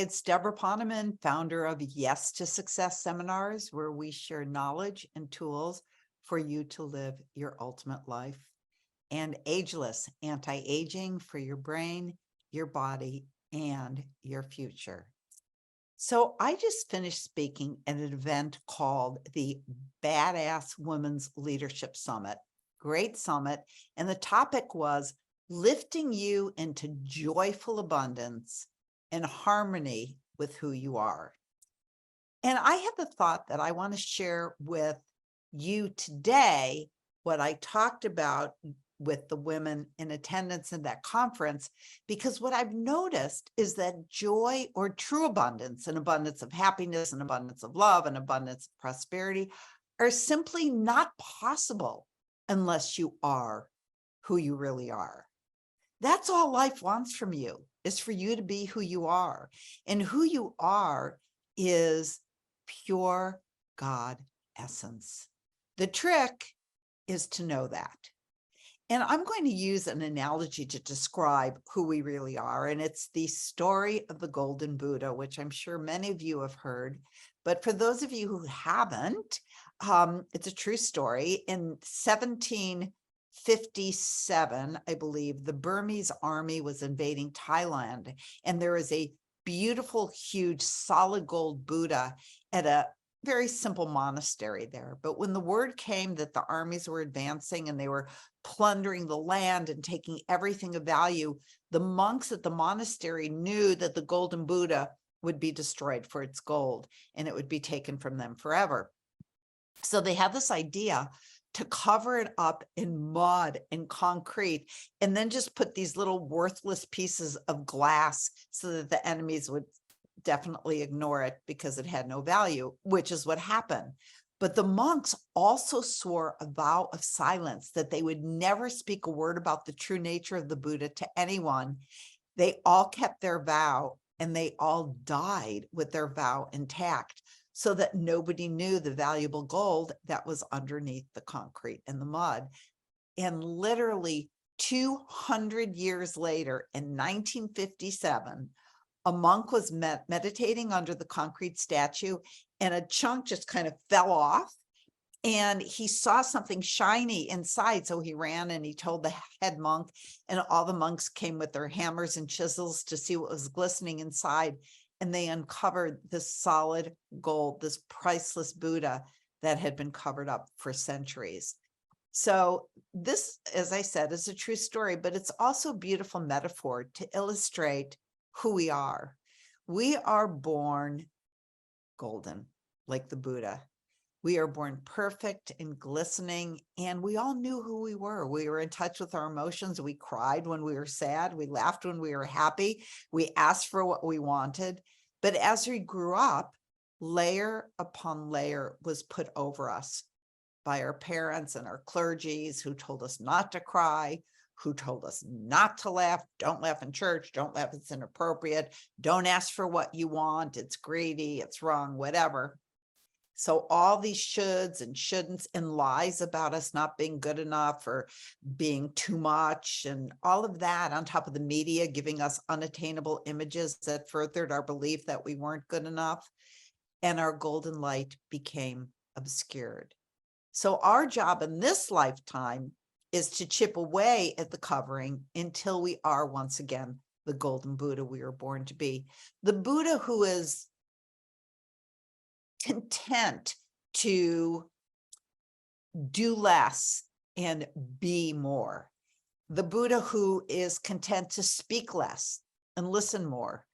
it's Deborah Poneman, founder of Yes to Success Seminars, where we share knowledge and tools for you to live your ultimate life. And Ageless, anti-aging for your brain, your body, and your future. So I just finished speaking at an event called the Badass Women's Leadership Summit. Great summit. And the topic was lifting you into joyful abundance and harmony with who you are. And I had the thought that I want to share with you today what I talked about with the women in attendance in that conference, because what I've noticed is that joy or true abundance, an abundance of happiness, an abundance of love, an abundance of prosperity are simply not possible unless you are who you really are. That's all life wants from you, is for you to be who you are. And who you are is pure God essence. The trick is to know that. And I'm going to use an analogy to describe who we really are. And it's the story of the Golden Buddha, which I'm sure many of you have heard. But for those of you who haven't, it's a true story. In 1757, I believe, the Burmese army was invading Thailand. And there is a beautiful, huge, solid gold Buddha at a very simple monastery there. But when the word came that the armies were advancing and they were plundering the land and taking everything of value, the monks at the monastery knew that the golden Buddha would be destroyed for its gold and it would be taken from them forever. So they had this idea to cover it up in mud and concrete and then just put these little worthless pieces of glass so that the enemies would definitely ignore it because it had no value, which is what happened. But the monks also swore a vow of silence that they would never speak a word about the true nature of the Buddha to anyone. They all kept their vow and they all died with their vow intact so that nobody knew the valuable gold that was underneath the concrete and the mud. And literally 200 years later, in 1957, a monk was meditating under the concrete statue and a chunk just kind of fell off and he saw something shiny inside. So he ran and he told the head monk, and all the monks came with their hammers and chisels to see what was glistening inside. And they uncovered this solid gold, this priceless Buddha that had been covered up for centuries. So this, as I said, is a true story, but it's also a beautiful metaphor to illustrate who we are. We are born golden, like the Buddha. We are born perfect and glistening, and we all knew who we were. We were in touch with our emotions. We cried when we were sad. We laughed when we were happy. We asked for what we wanted. But as we grew up, layer upon layer was put over us by our parents and our clergies who told us not to cry, who told us not to laugh. Don't laugh in church. Don't laugh. It's inappropriate. Don't ask for what you want. It's greedy. It's wrong, whatever. So all these shoulds and shouldn'ts and lies about us not being good enough or being too much and all of that on top of the media giving us unattainable images that furthered our belief that we weren't good enough, and our golden light became obscured. So our job in this lifetime is to chip away at the covering until we are once again the golden Buddha we were born to be. The Buddha who is content to do less and be more. The Buddha who is content to speak less and listen more.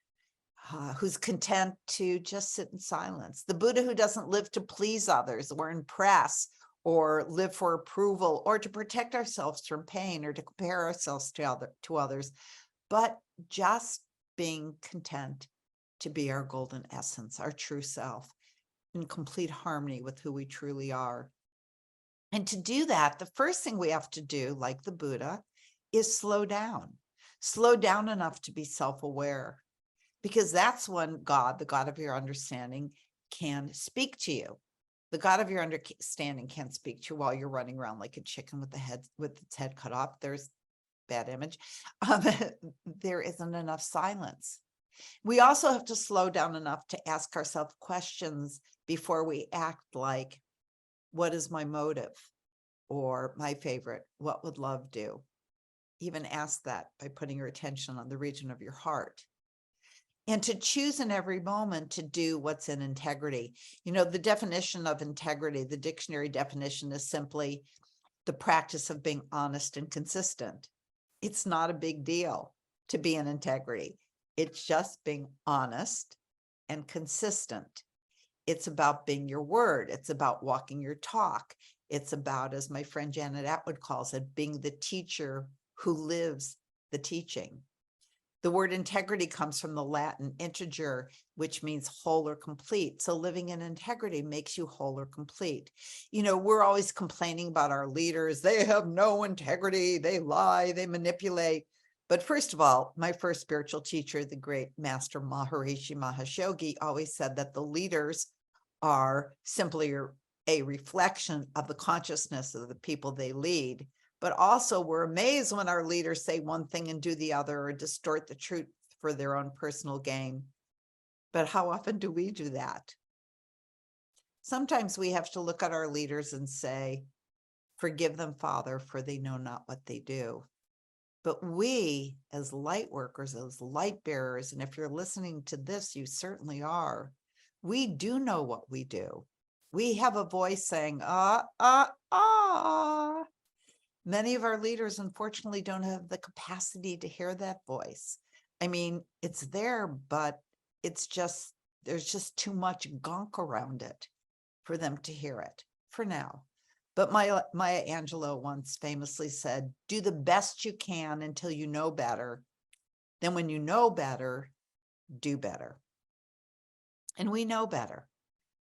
Who's content to just sit in silence. The Buddha who doesn't live to please others or impress or live for approval or to protect ourselves from pain or to compare ourselves to others, but just being content to be our golden essence, our true self, in complete harmony with who we truly are. And to do that, the first thing we have to do, like the Buddha, is slow down enough to be self-aware, because that's when God, the God of your understanding, can speak to you. The God of your understanding can't speak to you while you're running around like a chicken with its head cut off. There's bad image. There isn't enough silence. We also have to slow down enough to ask ourselves questions before we act, like, what is my motive? Or my favorite, what would love do? Even ask that by putting your attention on the region of your heart. And to choose in every moment to do what's in integrity. The definition of integrity, the dictionary definition, is simply the practice of being honest and consistent. It's not a big deal to be in integrity. It's just being honest and consistent. It's about being your word. It's about walking your talk. It's about, as my friend Janet Atwood calls it, being the teacher who lives the teaching. The word integrity comes from the Latin integer, which means whole or complete. So living in integrity makes you whole or complete. We're always complaining about our leaders. They have no integrity. They lie, they manipulate. But first of all, my first spiritual teacher, the great master Maharishi Mahesh Yogi, always said that the leaders are simply a reflection of the consciousness of the people they lead. But also, we're amazed when our leaders say one thing and do the other, or distort the truth for their own personal gain. But how often do we do that? Sometimes we have to look at our leaders and say, forgive them, Father, for they know not what they do. But we, as light workers, as light bearers, and if you're listening to this, you certainly are, we do know what we do. We have a voice saying, Many of our leaders, unfortunately, don't have the capacity to hear that voice. I mean, it's there, but there's just too much gunk around it for them to hear it for now. But Maya Angelou once famously said, do the best you can until you know better. Then when you know better, do better. And we know better.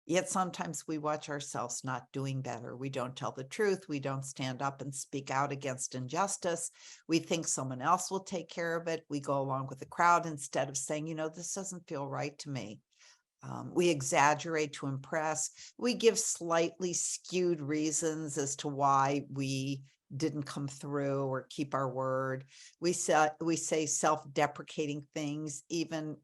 Yet sometimes we watch ourselves not doing better. We don't tell the truth. We don't stand up and speak out against injustice. We think someone else will take care of it. We go along with the crowd instead of saying, this doesn't feel right to me. We exaggerate to impress. We give slightly skewed reasons as to why we didn't come through or keep our word. We say self-deprecating things, even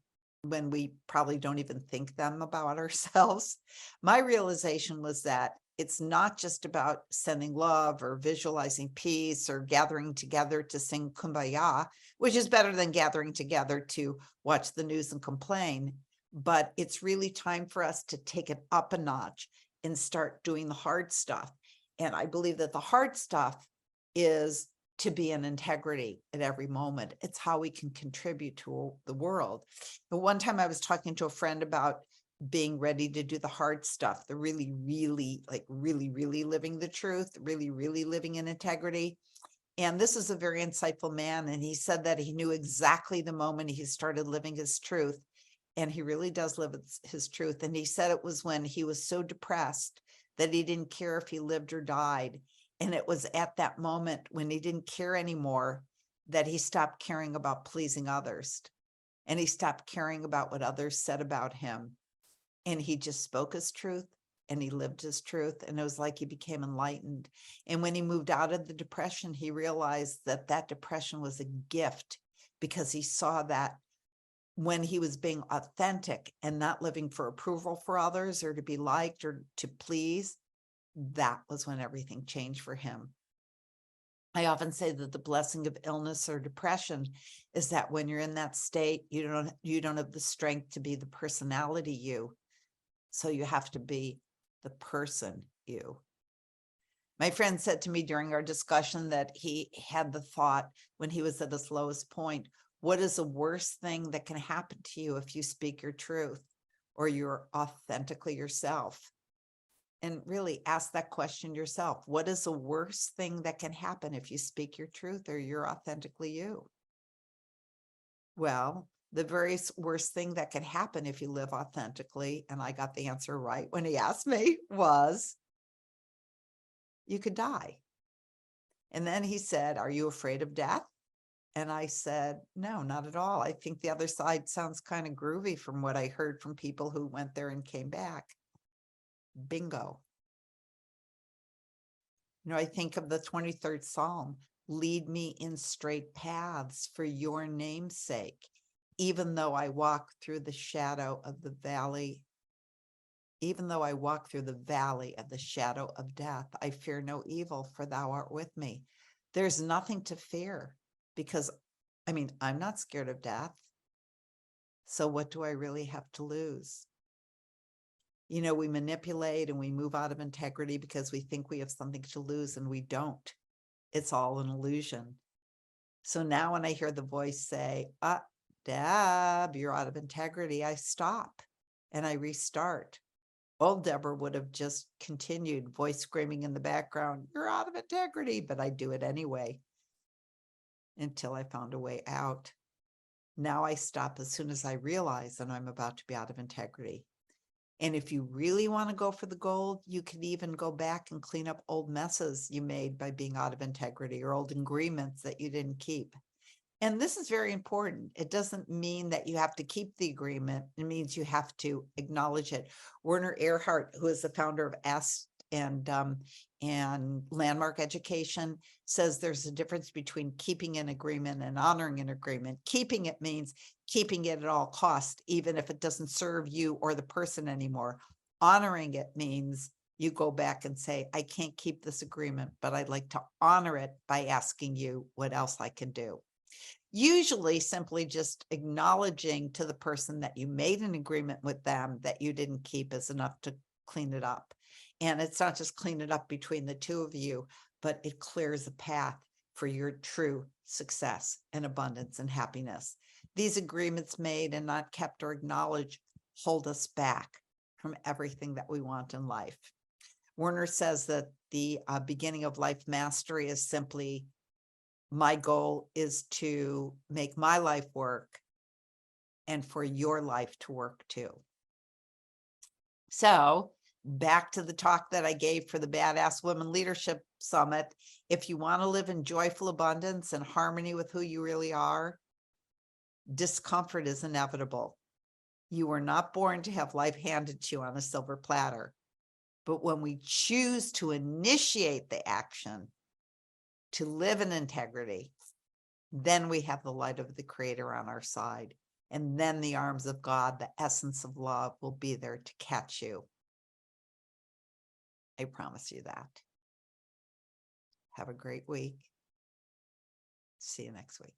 when we probably don't even think them about ourselves. My realization was that it's not just about sending love or visualizing peace or gathering together to sing Kumbaya, which is better than gathering together to watch the news and complain. But it's really time for us to take it up a notch and start doing the hard stuff. And I believe that the hard stuff is to be in integrity at every moment. It's how we can contribute to the world. But one time I was talking to a friend about being ready to do the hard stuff, the really, really living the truth, really living in integrity. And this is a very insightful man. And he said that he knew exactly the moment he started living his truth. And he really does live his truth. And he said it was when he was so depressed that he didn't care if he lived or died. And it was at that moment when he didn't care anymore that he stopped caring about pleasing others. And he stopped caring about what others said about him. And he just spoke his truth and he lived his truth. And it was like he became enlightened. And when he moved out of the depression, he realized that that depression was a gift, because he saw that when he was being authentic and not living for approval for others or to be liked or to please, that was when everything changed for him. I often say that the blessing of illness or depression is that when you're in that state, you don't have the strength to be the personality you. So you have to be the person you. My friend said to me during our discussion that he had the thought when he was at his lowest point, what is the worst thing that can happen to you if you speak your truth or you're authentically yourself? And really ask that question yourself. What is the worst thing that can happen if you speak your truth or you're authentically you? Well, the very worst thing that can happen if you live authentically, and I got the answer right when he asked me, was you could die. And then he said, are you afraid of death? And I said, no, not at all. I think the other side sounds kind of groovy from what I heard from people who went there and came back. Bingo. I think of the 23rd Psalm, lead me in straight paths for your name's sake. Even though I walk through the shadow of the valley, even though I walk through the valley of the shadow of death, I fear no evil, for thou art with me. There's nothing to fear because, I'm not scared of death. So what do I really have to lose? We manipulate and we move out of integrity because we think we have something to lose, and we don't. It's all an illusion. So now when I hear the voice say, Deb, you're out of integrity, I stop and I restart. Old Deborah would have just continued, voice screaming in the background, you're out of integrity, but I do it anyway until I found a way out. Now I stop as soon as I realize that I'm about to be out of integrity. And if you really want to go for the gold, you can even go back and clean up old messes you made by being out of integrity, or old agreements that you didn't keep. And this is very important. It doesn't mean that you have to keep the agreement. It means you have to acknowledge it. Werner Erhard, who is the founder of ASK and Landmark Education, says there's a difference between keeping an agreement and honoring an agreement. Keeping it means keeping it at all cost, even if it doesn't serve you or the person anymore. Honoring it means you go back and say, I can't keep this agreement, but I'd like to honor it by asking you what else I can do. Usually simply just acknowledging to the person that you made an agreement with them that you didn't keep is enough to clean it up. And it's not just clean it up between the two of you, but it clears a path for your true success and abundance and happiness. These agreements made and not kept or acknowledged hold us back from everything that we want in life. Werner says that the beginning of life mastery is simply, my goal is to make my life work and for your life to work too. So back to the talk that I gave for the Badass Women Leadership Summit. If you want to live in joyful abundance and harmony with who you really are, discomfort is inevitable. You were not born to have life handed to you on a silver platter. But when we choose to initiate the action to live in integrity, then we have the light of the Creator on our side. And then the arms of God, the essence of love, will be there to catch you. I promise you that. Have a great week. See you next week.